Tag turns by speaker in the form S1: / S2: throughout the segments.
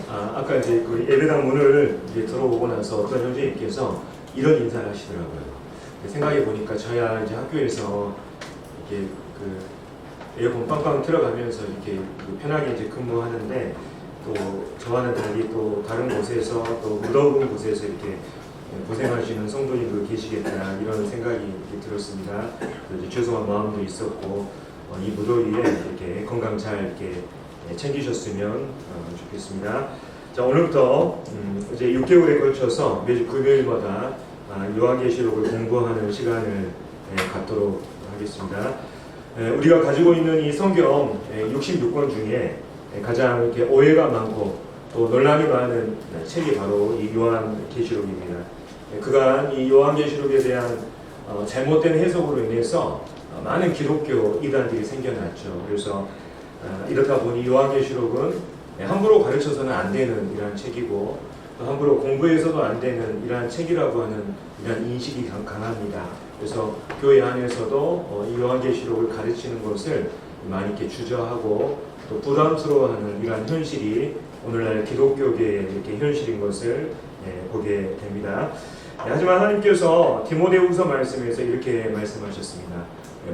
S1: 아까 이제 그 예배당 문을 이제 들어오고 나서 어떤 형제님께서 이런 인사를 하시더라고요. 생각해 보니까 저야 이제 학교에서 이렇게 그 에어컨 빵빵 틀어가면서 이렇게 그 편하게 이제 근무하는데, 또 저와는 달리 또 다른 곳에서 또 무더운 곳에서 이렇게 고생하시는 성도님도 계시겠다, 이런 생각이 이렇게 들었습니다. 이제 죄송한 마음도 있었고, 이 무더위에 이렇게 건강 잘 이렇게 챙기셨으면 좋겠습니다. 자, 오늘부터 이제 6개월에 걸쳐서 매주 금요일마다 요한계시록을 공부하는 시간을 갖도록 하겠습니다. 우리가 가지고 있는 이 성경 66권 중에 가장 이렇게 오해가 많고 또 논란이 많은 책이 바로 이 요한계시록입니다. 그간 이 요한계시록에 대한 잘못된 해석으로 인해서 많은 기독교 이단들이 생겨났죠. 그래서 이렇다 보니 요한계시록은 함부로 가르쳐서는 안 되는 이러한 책이고, 또 함부로 공부해서도 안 되는 이러한 책이라고 하는 이러한 인식이 강합니다. 그래서 교회 안에서도 이 요한계시록을 가르치는 것을 많이 이렇게 주저하고 또 부담스러워하는 이러한 현실이 오늘날 기독교계의 이렇게 현실인 것을 보게 됩니다. 하지만 하나님께서 디모데후서 말씀에서 이렇게 말씀하셨습니다.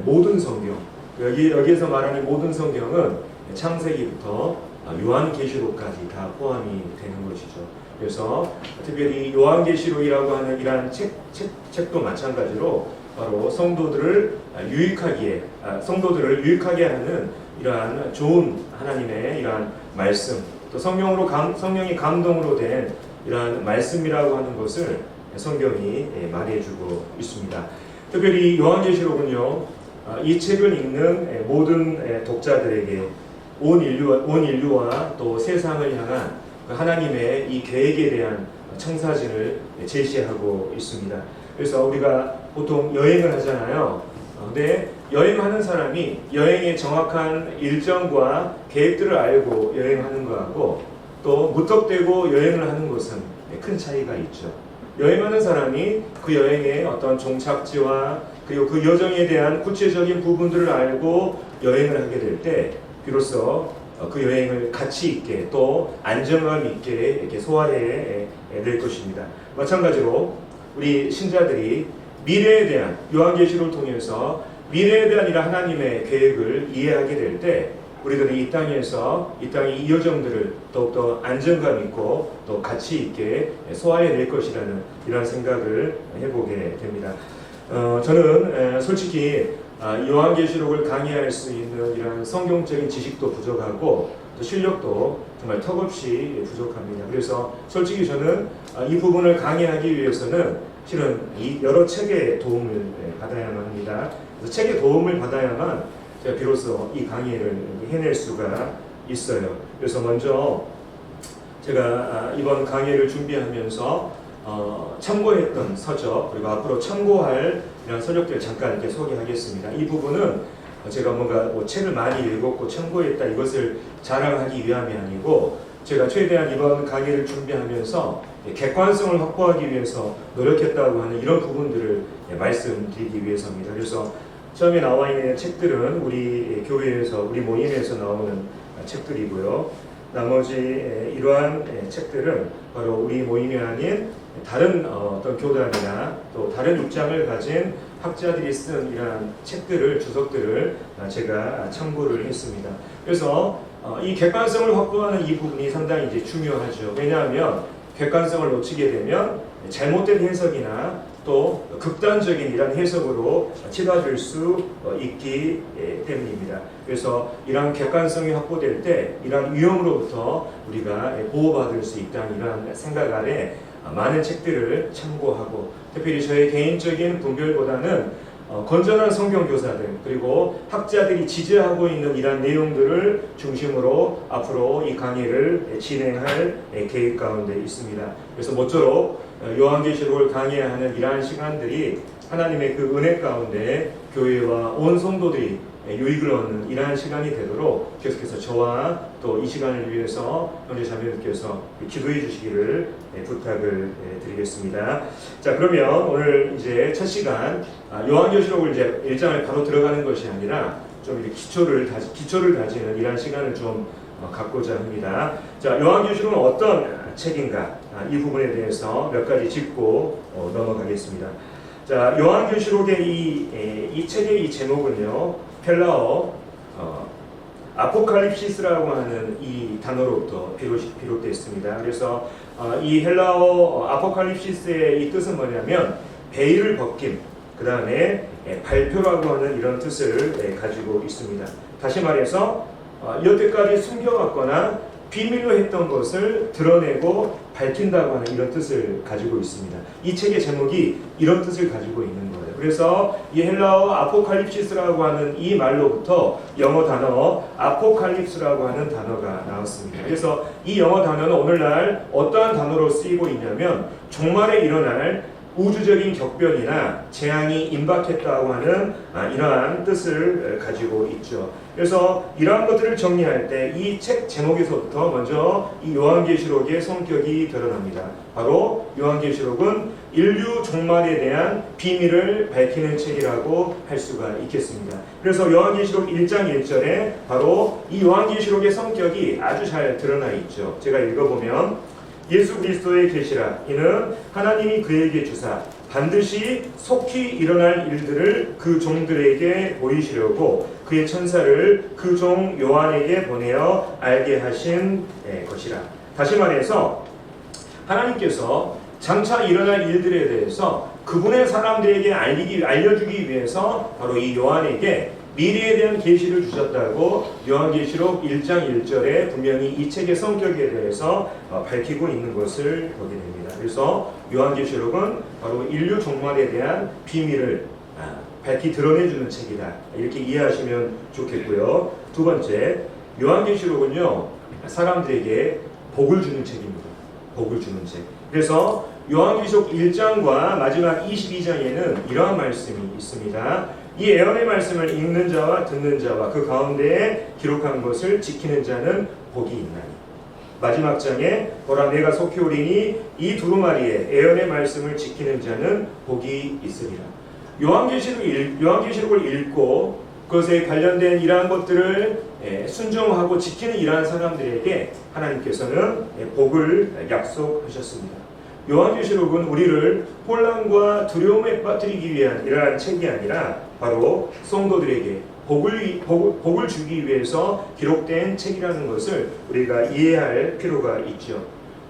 S1: 모든 성경, 여기에서 말하는 모든 성경은 창세기부터 요한계시록까지 다 포함이 되는 것이죠. 그래서 특별히 요한계시록이라고 하는 이러한 책도 마찬가지로 바로 성도들을 유익하게 하는 이러한 좋은 하나님의 이러한 말씀, 또 성령이 감동으로 된 이러한 말씀이라고 하는 것을 성경이 말해주고 있습니다. 특별히 요한계시록은요, 이 책을 읽는 모든 독자들에게 온 인류와 또 세상을 향한 하나님의 이 계획에 대한 청사진을 제시하고 있습니다. 그래서 우리가 보통 여행을 하잖아요. 근데 여행하는 사람이 여행의 정확한 일정과 계획들을 알고 여행하는 것하고 또 무턱대고 여행을 하는 것은 큰 차이가 있죠. 여행하는 사람이 그 여행의 어떤 종착지와 그리고 그 여정에 대한 구체적인 부분들을 알고 여행을 하게 될 때 비로소 그 여행을 가치 있게 또 안정감 있게 이렇게 소화해 낼 것입니다. 마찬가지로 우리 신자들이 미래에 대한 요한계시록을 통해서 미래에 대한 이런 하나님의 계획을 이해하게 될 때 우리들이 이 땅의 이 여정들을 더욱더 안정감 있고 또 가치 있게 소화해 낼 것이라는 이런 생각을 해보게 됩니다. 저는 솔직히 요한계시록을 강의할 수 있는 이런 성경적인 지식도 부족하고 또 실력도 정말 턱없이 부족합니다. 그래서 솔직히 저는 이 부분을 강의하기 위해서는 실은 이 여러 책의 도움을 받아야만 합니다. 그래서 책의 도움을 받아야만 제가 비로소 이 강의를 해낼 수가 있어요. 그래서 먼저 제가 이번 강의를 준비하면서 참고했던 서적, 그리고 앞으로 참고할 이런 서적들을 잠깐 이렇게 소개하겠습니다. 이 부분은 제가 뭔가 책을 많이 읽었고 참고했다 이것을 자랑하기 위함이 아니고, 제가 최대한 이번 강의를 준비하면서 객관성을 확보하기 위해서 노력했다고 하는 이런 부분들을 말씀드리기 위해서입니다. 그래서 처음에 나와 있는 책들은 우리 교회에서, 우리 모임에서 나오는 책들이고요. 나머지 이러한 책들은 바로 우리 모임이 아닌 다른 어떤 교단이나 또 다른 입장을 가진 학자들이 쓴 이러한 책들을, 주석들을 제가 참고를 했습니다. 그래서 이 객관성을 확보하는 이 부분이 상당히 이제 중요하죠. 왜냐하면 객관성을 놓치게 되면 잘못된 해석이나 또 극단적인 이런 해석으로 치닫을 수 있기 때문입니다. 그래서 이러한 객관성이 확보될 때 이러한 위험으로부터 우리가 보호받을 수 있다는 이러한 생각 아래 많은 책들을 참고하고, 특별히 저의 개인적인 분별보다는 건전한 성경 교사들 그리고 학자들이 지지하고 있는 이러한 내용들을 중심으로 앞으로 이 강의를 진행할 계획 가운데 있습니다. 그래서 모쪼록 요한계시록을 강의하는 이러한 시간들이 하나님의 그 은혜 가운데 교회와 온 성도들이 유익을 얻는 이러한 시간이 되도록 계속해서 저와 또 이 시간을 위해서 형제 자매님께서 기도해 주시기를 부탁을 드리겠습니다. 자, 그러면 오늘 이제 첫 시간 요한계시록을 이제 1장을 바로 들어가는 것이 아니라 좀 이렇게 기초를 다지는 이러한 시간을 좀 갖고자 합니다. 자, 요한계시록은 어떤 책인가? 이 부분에 대해서 몇 가지 짚고 넘어가겠습니다. 자, 요한계시록의 이 책의 이 제목은요, 헬라어 아포칼립시스라고 하는 이 단어로부터 비롯됐습니다. 그래서 이 헬라어 아포칼립시스의 이 뜻은 뭐냐면 베일을 벗김, 그 다음에 발표라고 하는 이런 뜻을 가지고 있습니다. 다시 말해서 여태까지 숨겨왔거나 비밀로 했던 것을 드러내고 밝힌다고 하는 이런 뜻을 가지고 있습니다. 이 책의 제목이 이런 뜻을 가지고 있는 거예요. 그래서 이 헬라어 아포칼립시스라고 하는 이 말로부터 영어 단어 아포칼립스라고 하는 단어가 나왔습니다. 그래서 이 영어 단어는 오늘날 어떠한 단어로 쓰이고 있냐면 종말에 일어날 우주적인 격변이나 재앙이 임박했다고 하는 이러한 뜻을 가지고 있죠. 그래서 이러한 것들을 정리할 때 이 책 제목에서부터 먼저 이 요한계시록의 성격이 드러납니다. 바로 요한계시록은 인류 종말에 대한 비밀을 밝히는 책이라고 할 수가 있겠습니다. 그래서 요한계시록 1장 1절에 바로 이 요한계시록의 성격이 아주 잘 드러나 있죠. 제가 읽어보면 예수 그리스도의 계시라 이는 하나님이 그에게 주사 반드시 속히 일어날 일들을 그 종들에게 보이시려고 그의 천사를 그 종 요한에게 보내어 알게 하신 것이라. 다시 말해서 하나님께서 장차 일어날 일들에 대해서 그분의 사람들에게 알려주기 위해서 바로 이 요한에게 미래에 대한 계시를 주셨다고 요한계시록 1장 1절에 분명히 이 책의 성격에 대해서 밝히고 있는 것을 보게 됩니다. 그래서 요한계시록은 바로 인류 종말에 대한 비밀을 밝히 드러내주는 책이다. 이렇게 이해하시면 좋겠고요. 두 번째, 요한계시록은요, 사람들에게 복을 주는 책입니다. 복을 주는 책. 그래서 요한계시록 1장과 마지막 22장에는 이러한 말씀이 있습니다. 이 예언의 말씀을 읽는 자와 듣는 자와 그 가운데에 기록한 것을 지키는 자는 복이 있나니. 마지막 장에 보라 내가 속히 오리니 이 두루마리에 예언의 말씀을 지키는 자는 복이 있으리라. 요한계시록을 읽고 그것에 관련된 이러한 것들을 순종하고 지키는 이러한 사람들에게 하나님께서는 복을 약속하셨습니다. 요한계시록은 우리를 혼란과 두려움에 빠뜨리기 위한 이러한 책이 아니라 바로 성도들에게 복을 주기 위해서 기록된 책이라는 것을 우리가 이해할 필요가 있죠.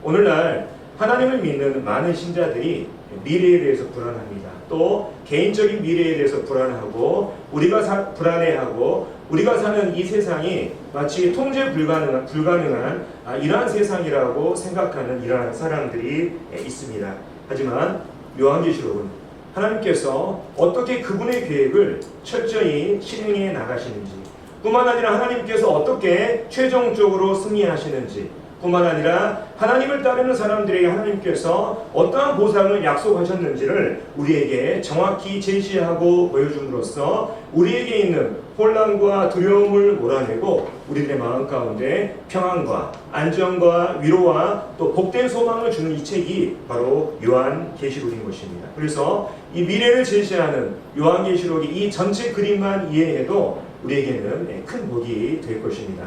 S1: 오늘날 하나님을 믿는 많은 신자들이 미래에 대해서 불안합니다. 또 개인적인 미래에 대해서 불안하고 불안해하고 우리가 사는 이 세상이 마치 통제 불가능한 이러한 세상이라고 생각하는 이러한 사람들이 있습니다. 하지만 요한계시록은 하나님께서 어떻게 그분의 계획을 철저히 실행해 나가시는지, 뿐만 아니라 하나님께서 어떻게 최종적으로 승리하시는지, 뿐만 아니라 하나님을 따르는 사람들에게 하나님께서 어떠한 보상을 약속하셨는지를 우리에게 정확히 제시하고 보여줌으로써 우리에게 있는 혼란과 두려움을 몰아내고 우리들의 마음 가운데 평안과 안정과 위로와 또 복된 소망을 주는 이 책이 바로 요한계시록인 것입니다. 그래서 이 미래를 제시하는 요한계시록이 이 전체 그림만 이해해도 우리에게는 큰 복이 될 것입니다.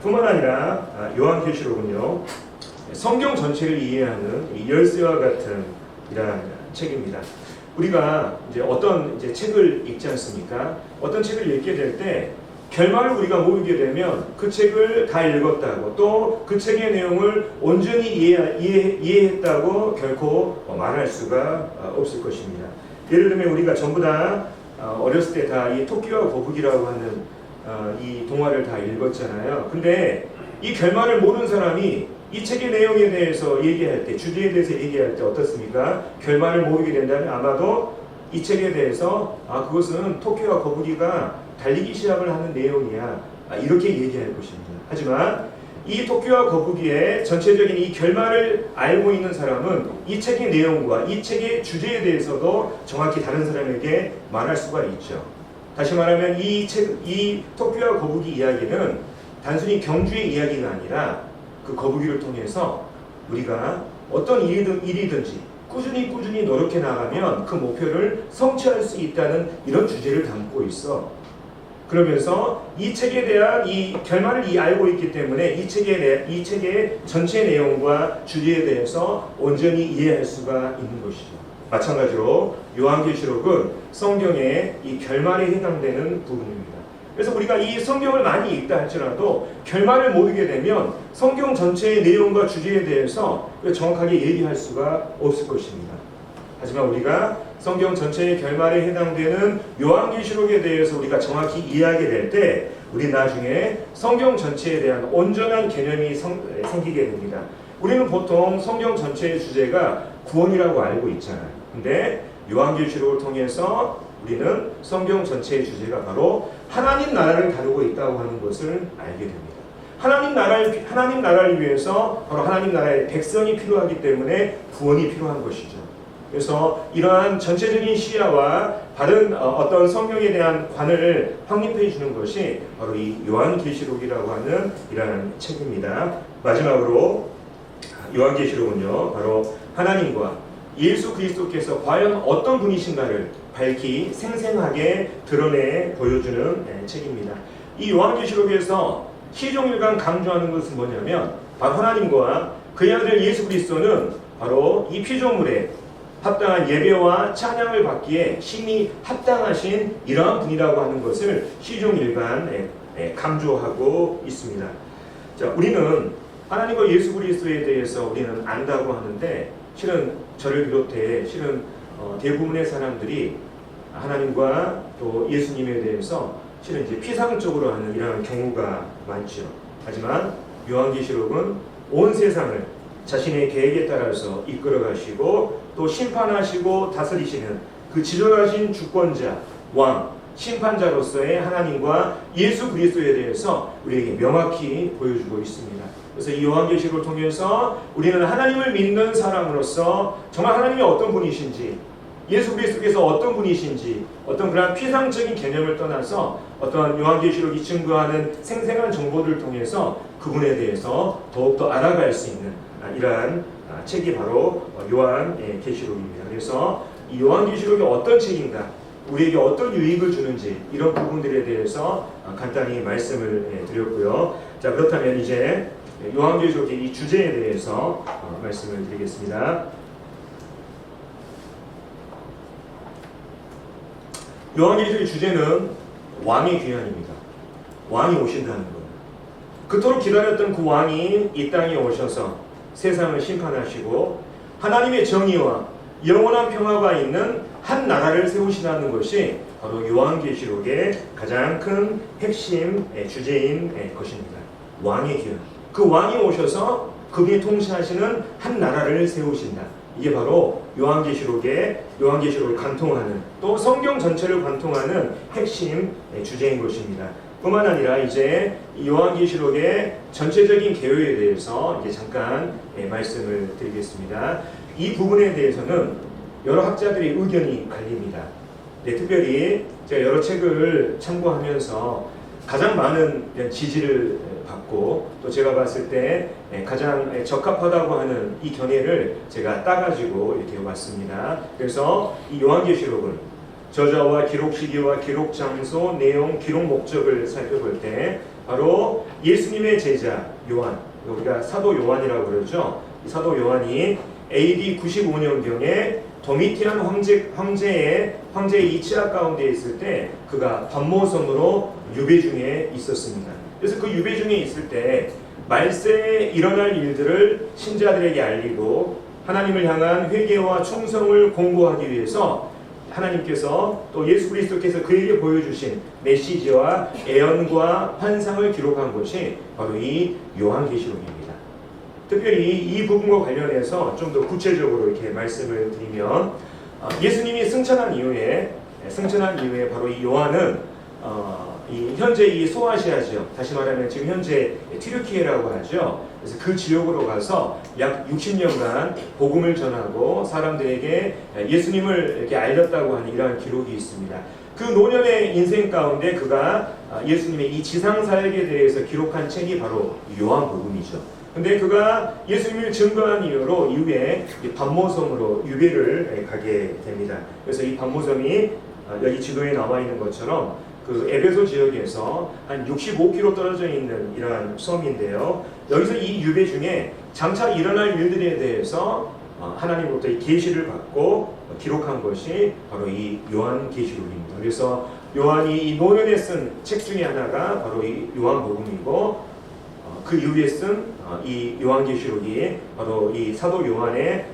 S1: 뿐만 아니라 요한계시록은요, 성경 전체를 이해하는 이 열쇠와 같은 이러한 책입니다. 우리가 이제 어떤 책을 읽지 않습니까? 어떤 책을 읽게 될 때 결말을 우리가 모르게 되면 그 책을 다 읽었다고 또 그 책의 내용을 온전히 이해했다고 결코 말할 수가 없을 것입니다. 예를 들면 우리가 전부 다 어렸을 때 다 이 토끼와 거북이라고 하는 이 동화를 다 읽었잖아요. 근데 이 결말을 모르는 사람이 이 책의 내용에 대해서 얘기할 때, 주제에 대해서 얘기할 때 어떻습니까? 결말을 모르게 된다면 아마도 이 책에 대해서 그것은 토끼와 거북이가 달리기 시합을 하는 내용이야, 이렇게 얘기할 것입니다. 하지만 이 토끼와 거북이의 전체적인 이 결말을 알고 있는 사람은 이 책의 내용과 이 책의 주제에 대해서도 정확히 다른 사람에게 말할 수가 있죠. 다시 말하면 이 토끼와 거북이 이야기는 단순히 경주의 이야기가 아니라 그 거북이를 통해서 우리가 어떤 일이든지 꾸준히 노력해 나가면 그 목표를 성취할 수 있다는 이런 주제를 담고 있어. 그러면서 이 책에 대한 이 결말을 알고 있기 때문에 이 책의 전체 내용과 주제에 대해서 온전히 이해할 수가 있는 것이죠. 마찬가지로 요한계시록은 성경의 이 결말에 해당되는 부분입니다. 그래서 우리가 이 성경을 많이 읽다 할지라도 결말을 모르게 되면 성경 전체의 내용과 주제에 대해서 정확하게 얘기할 수가 없을 것입니다. 하지만 우리가 성경 전체의 결말에 해당되는 요한계시록에 대해서 우리가 정확히 이해하게 될 때 우리 나중에 성경 전체에 대한 온전한 개념이 생기게 됩니다. 우리는 보통 성경 전체의 주제가 구원이라고 알고 있잖아요. 근데 요한계시록을 통해서 우리는 성경 전체의 주제가 바로 하나님 나라를 다루고 있다고 하는 것을 알게 됩니다. 하나님 나라를 위해서 바로 하나님 나라의 백성이 필요하기 때문에 구원이 필요한 것이죠. 그래서 이러한 전체적인 시야와 다른 어떤 성경에 대한 관을 확립해 주는 것이 바로 이 요한계시록이라고 하는 이러한 책입니다. 마지막으로 요한계시록은요, 바로 하나님과 예수 그리스도께서 과연 어떤 분이신가를 밝히 생생하게 드러내 보여주는 책입니다. 이 요한계시록에서 시종일관 강조하는 것은 뭐냐면 바로 하나님과 그의 아들 예수 그리스도는 바로 이 피조물에 합당한 예배와 찬양을 받기에 심히 합당하신 이러한 분이라고 하는 것을 시종일관 강조하고 있습니다. 자, 우리는 하나님과 예수 그리스도에 대해서 우리는 안다고 하는데 실은 저를 비롯해 실은 대부분의 사람들이 하나님과 또 예수님에 대해서 실은 이제 피상적으로 하는 이러한 경우가 많죠. 하지만 요한계시록은 온 세상을 자신의 계획에 따라서 이끌어 가시고 또 심판하시고 다스리시는 그 지존하신 주권자, 왕, 심판자로서의 하나님과 예수 그리스도에 대해서 우리에게 명확히 보여주고 있습니다. 그래서 이 요한계시록을 통해서 우리는 하나님을 믿는 사람으로서 정말 하나님이 어떤 분이신지, 예수 그리스도께서 어떤 분이신지, 어떤 그런 피상적인 개념을 떠나서 어떤 요한계시록이 증거하는 생생한 정보들을 통해서 그분에 대해서 더욱더 알아갈 수 있는 이러한 책이 바로 요한계시록입니다. 그래서 이 요한계시록이 어떤 책인가, 우리에게 어떤 유익을 주는지 이런 부분들에 대해서 간단히 말씀을 드렸고요. 자, 그렇다면 이제 요한계시록의 이 주제에 대해서 말씀을 드리겠습니다. 요한계시록의 주제는 왕의 귀환입니다. 왕이 오신다는 것. 그토록 기다렸던 그 왕이 이 땅에 오셔서 세상을 심판하시고 하나님의 정의와 영원한 평화가 있는 한 나라를 세우시라는 것이 바로 요한계시록의 가장 큰 핵심 주제인 것입니다. 왕의 귀환. 그 왕이 오셔서 그분이 통치하시는 한 나라를 세우신다. 이게 바로 요한계시록을 관통하는 또 성경 전체를 관통하는 핵심 주제인 것입니다. 뿐만 아니라 이제 요한계시록의 전체적인 개요에 대해서 이제 잠깐 말씀을 드리겠습니다. 이 부분에 대해서는 여러 학자들의 의견이 갈립니다. 특별히 제가 여러 책을 참고하면서 가장 많은 지지를 받고 또 제가 봤을 때 가장 적합하다고 하는 이 견해를 제가 따가지고 이렇게 왔습니다. 그래서 이 요한계시록은 저자와 기록 시기와 기록 장소, 내용, 기록 목적을 살펴볼 때 바로 예수님의 제자 요한, 우리가 사도 요한이라고 그러죠. 이 사도 요한이 AD 95년경에 도미티안 황제의 이 치하 가운데 있을 때 그가 반모섬으로 유배 중에 있었습니다. 그래서 그 유배 중에 있을 때 말세에 일어날 일들을 신자들에게 알리고 하나님을 향한 회개와 충성을 공고하기 위해서 하나님께서 또 예수 그리스도께서 그에게 보여주신 메시지와 애언과 환상을 기록한 것이 바로 이 요한계시록입니다. 특별히 이 부분과 관련해서 좀 더 구체적으로 이렇게 말씀을 드리면 예수님이 승천한 이후에 바로 이 요한은 현재 이 소아시아 지역, 다시 말하면 지금 현재 튀르키예라고 하죠. 그래서 그 지역으로 가서 약 60년간 복음을 전하고 사람들에게 예수님을 이렇게 알렸다고 하는 이러한 기록이 있습니다. 그 노년의 인생 가운데 그가 예수님의 이 지상 사역에 대해서 기록한 책이 바로 요한복음이죠. 근데 그가 예수님을 증거한 이후에 반모섬으로 유배를 가게 됩니다. 그래서 이 반모섬이 여기 지도에 나와 있는 것처럼 그 에베소 지역에서 한 65km 떨어져 있는 이러한 섬인데요. 여기서 이 유배 중에 장차 일어날 일들에 대해서 하나님으로부터 이 계시를 받고 기록한 것이 바로 이 요한계시록입니다. 그래서 요한이 이 노년에 쓴 책 중에 하나가 바로 이 요한복음이고, 그 이후에 쓴 이 요한계시록이 바로 이 사도 요한의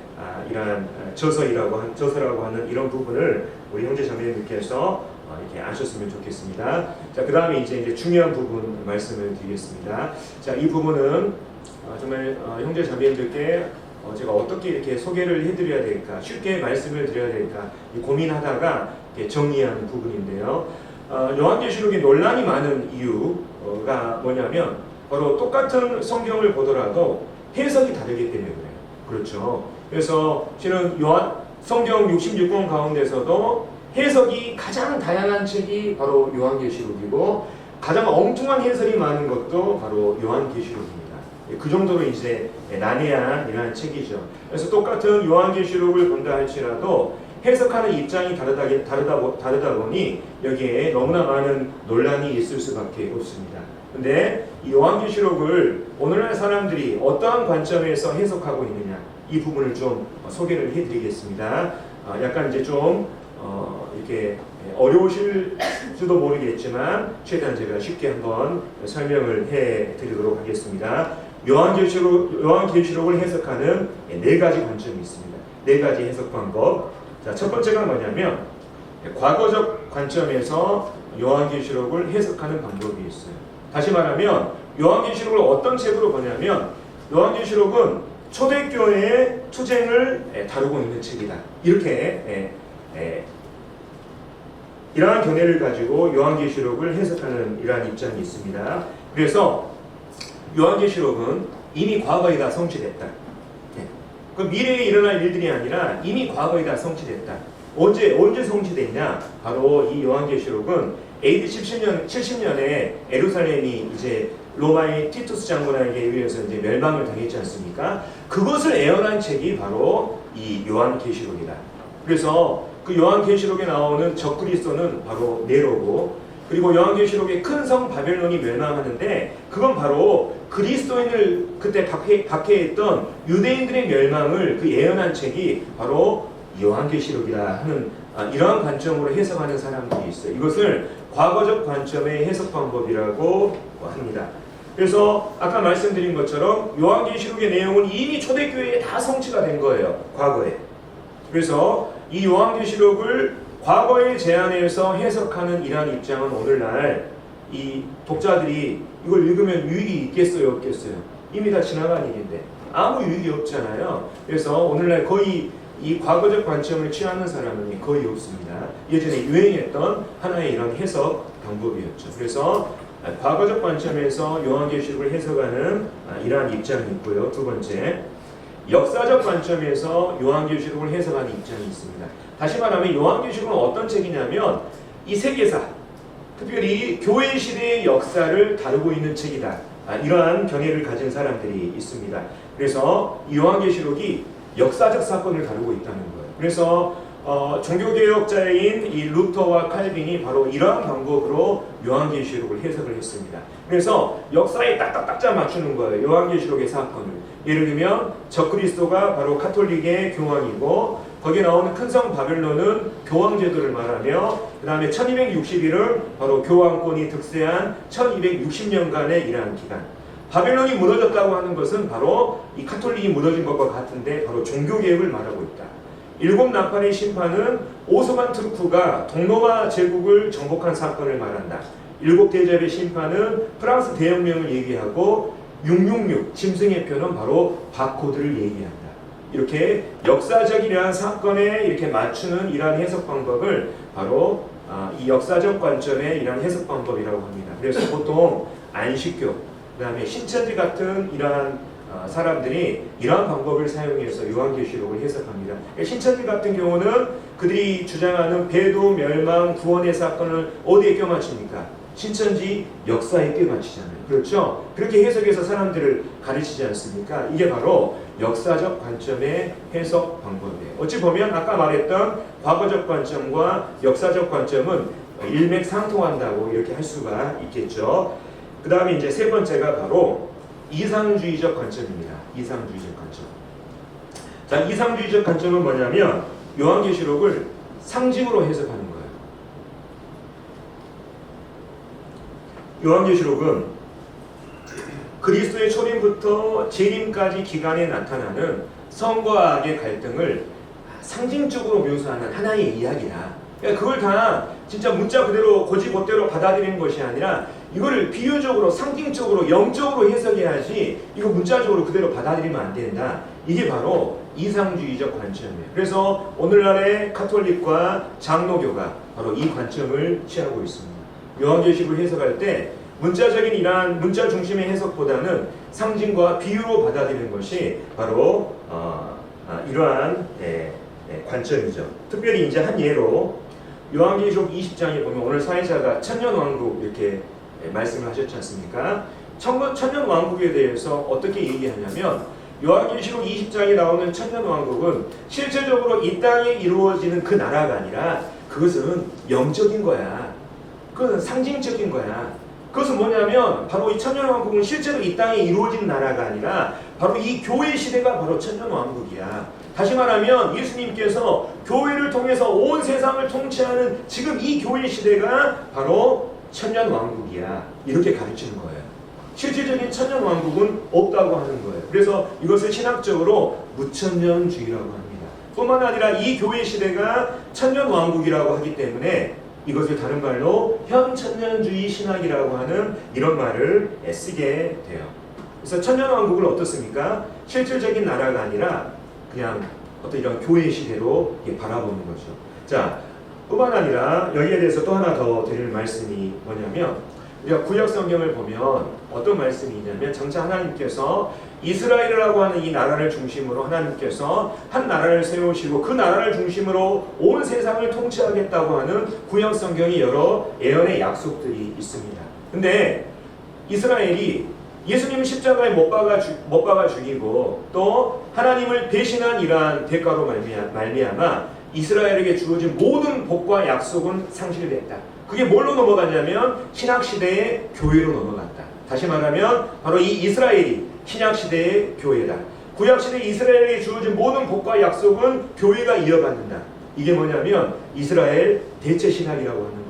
S1: 이러한 저서라고 하는 이런 부분을 우리 형제 자매님께서 이렇게 아셨으면 좋겠습니다. 자, 그 다음에 이제 중요한 부분 말씀을 드리겠습니다. 자, 이 부분은 정말 형제 자매님들께 제가 어떻게 이렇게 소개를 해드려야 될까, 쉽게 말씀을 드려야 될까 고민하다가 정리한 부분인데요. 요한계시록에 논란이 많은 이유가 뭐냐면 바로 똑같은 성경을 보더라도 해석이 다르기 때문에 그래요. 그렇죠. 그래서 실은 성경 66권 가운데서도 해석이 가장 다양한 책이 바로 요한계시록이고, 가장 엉뚱한 해설이 많은 것도 바로 요한계시록입니다. 그 정도로 이제 난해한 이러한 책이죠. 그래서 똑같은 요한계시록을 본다 할지라도 해석하는 입장이 다르다 보니 여기에 너무나 많은 논란이 있을 수밖에 없습니다. 근데 이 요한계시록을 오늘날 사람들이 어떠한 관점에서 해석하고 있느냐, 이 부분을 좀 소개를 해드리겠습니다. 약간 이제 좀 이렇게 어려우실지도 모르겠지만 최대한 제가 쉽게 한번 설명을 해드리도록 하겠습니다. 요한계시록을 해석하는 4가지 관점이 있습니다. 4가지 해석 방법. 자, 첫 번째가 뭐냐면 과거적 관점에서 요한계시록을 해석하는 방법이 있어요. 다시 말하면 요한계시록을 어떤 책으로 보냐면 요한계시록은 초대교회의 투쟁을 다루고 있는 책이다. 이렇게 이러한 견해를 가지고 요한계시록을 해석하는 이러한 입장이 있습니다. 그래서 요한계시록은 이미 과거에 다 성취됐다. 그 미래에 일어날 일들이 아니라 이미 과거에 다 성취됐다. 언제 성취됐냐? 바로 이 요한계시록은 AD 70년에 예루살렘이 이제 로마의 티투스 장군에게 의해서 이제 멸망을 당했지 않습니까? 그것을 예언한 책이 바로 이 요한계시록이다. 그래서 그 요한계시록에 나오는 적그리스도는 바로 네로고, 그리고 요한계시록의 큰 성 바벨론이 멸망하는데 그건 바로 그리스도인을 그때 박해했던 유대인들의 멸망을 그 예언한 책이 바로 요한계시록이다 하는 이러한 관점으로 해석하는 사람들이 있어요. 이것을 과거적 관점의 해석 방법이라고 합니다. 그래서 아까 말씀드린 것처럼 요한계시록의 내용은 이미 초대교회에 다 성취가 된 거예요. 과거에. 그래서 이 요한계시록을 과거에 제안해서 해석하는 이러한 입장은 오늘날 이 독자들이 이걸 읽으면 유익이 있겠어요, 없겠어요? 이미 다 지나간 일인데 아무 유익이 없잖아요. 그래서 오늘날 거의 이 과거적 관점을 취하는 사람은 거의 없습니다. 예전에 유행했던 하나의 이런 해석 방법이었죠. 그래서 과거적 관점에서 요한계시록을 해석하는 이러한 입장이 있고요. 두 번째, 역사적 관점에서 요한계시록을 해석하는 입장이 있습니다. 다시 말하면 요한계시록은 어떤 책이냐면 이 세계사, 특별히 교회 시대의 역사를 다루고 있는 책이다. 이러한 견해를 가진 사람들이 있습니다. 그래서 이 요한계시록이 역사적 사건을 다루고 있다는 거예요. 그래서 종교개혁자인 이 루터와 칼빈이 바로 이러한 방법으로 요한계시록을 해석을 했습니다. 그래서 역사에 딱딱딱 맞추는 거예요. 요한계시록의 사건을. 예를 들면 적그리스도가 바로 카톨릭의 교황이고, 거기에 나오는 큰 성 바벨론은 교황제도를 말하며, 그 다음에 1261을 바로 교황권이 득세한 1260년간의 이러한 기간. 바벨론이 무너졌다고 하는 것은 바로 이 카톨릭이 무너진 것과 같은데 바로 종교개혁을 말하고 있다. 일곱 나팔의 심판은 오스만 투르크가 동로마 제국을 정복한 사건을 말한다. 일곱 대접의 심판은 프랑스 대혁명을 얘기하고 666 짐승의 표는 바로 바코드를 얘기한다. 이렇게 역사적이라는 사건에 이렇게 맞추는 이러한 해석 방법을 바로 이 역사적 관점의 이러한 해석 방법이라고 합니다. 그래서 보통 안식교, 그 다음에 신천지 같은 이러한 사람들이 이러한 방법을 사용해서 요한계시록을 해석합니다. 신천지 같은 경우는 그들이 주장하는 배도, 멸망, 구원의 사건을 어디에 껴맞춥니까? 신천지 역사에 껴맞추잖아요. 그렇죠? 그렇게 해석해서 사람들을 가르치지 않습니까? 이게 바로 역사적 관점의 해석 방법이에요. 어찌 보면 아까 말했던 과거적 관점과 역사적 관점은 일맥상통한다고 이렇게 할 수가 있겠죠. 그 다음에 이제 세 번째가 바로 이상주의적 관점입니다. 이상주의적 관점. 자, 이상주의적 관점은 뭐냐면 요한계시록을 상징으로 해석하는 거예요. 요한계시록은 그리스도의 초림부터 재림까지 기간에 나타나는 성과 악의 갈등을 상징적으로 묘사하는 하나의 이야기다. 그러니까 그걸 다 진짜 문자 그대로 고지고대로 받아들이는 것이 아니라 이거를 비유적으로 상징적으로 영적으로 해석해야지 이거 문자적으로 그대로 받아들이면 안 된다. 이게 바로 이상주의적 관점이에요. 그래서 오늘날의 가톨릭과 장로교가 바로 이 관점을 취하고 있습니다. 요한계시록을 해석할 때 문자적인 이러한 문자 중심의 해석보다는 상징과 비유로 받아들이는 것이 바로 이러한 관점이죠. 특별히 이제 한 예로 요한계시록 20장에 보면 오늘 사회자가 천년왕국 이렇게 말씀을 하셨지 않습니까? 천년왕국에 대해서 어떻게 얘기하냐면 요한계시록 20장에 나오는 천년왕국은 실제적으로 이 땅에 이루어지는 그 나라가 아니라 그것은 영적인 거야. 그것은 상징적인 거야. 그것은 뭐냐면 바로 이 천년왕국은 실제로 이 땅에 이루어진 나라가 아니라 바로 이 교회 시대가 바로 천년왕국이야. 다시 말하면 예수님께서 교회를 통해서 온 세상을 통치하는 지금 이 교회 시대가 바로 천년왕국이야. 이렇게 가르치는 거예요. 실질적인 천년왕국은 없다고 하는 거예요. 그래서 이것을 신학적으로 무천년주의라고 합니다. 뿐만 아니라 이 교회 시대가 천년왕국이라고 하기 때문에 이것을 다른 말로 현천년주의 신학이라고 하는 이런 말을 쓰게 돼요. 그래서 천년왕국을 어떻습니까? 실질적인 나라가 아니라 그냥 어떤 이런 교회 시대로 바라보는 거죠. 자, 뿐만 아니라 여기에 대해서 또 하나 더 드릴 말씀이 뭐냐면 우리가 구약 성경을 보면 어떤 말씀이 있냐면 장차 하나님께서 이스라엘이라고 하는 이 나라를 중심으로 하나님께서 한 나라를 세우시고 그 나라를 중심으로 온 세상을 통치하겠다고 하는 구약 성경이 여러 예언의 약속들이 있습니다. 근데 이스라엘이 예수님을 십자가에 못 박아 죽이고 또 하나님을 배신한 이러한 대가로 말미암아 이스라엘에게 주어진 모든 복과 약속은 상실됐다. 그게 뭘로 넘어갔냐면 신약시대의 교회로 넘어갔다. 다시 말하면 바로 이 이스라엘이 신약시대의 교회다. 구약시대 이스라엘에게 주어진 모든 복과 약속은 교회가 이어받는다. 이게 뭐냐면 이스라엘 대체신학이라고 하는 거예요.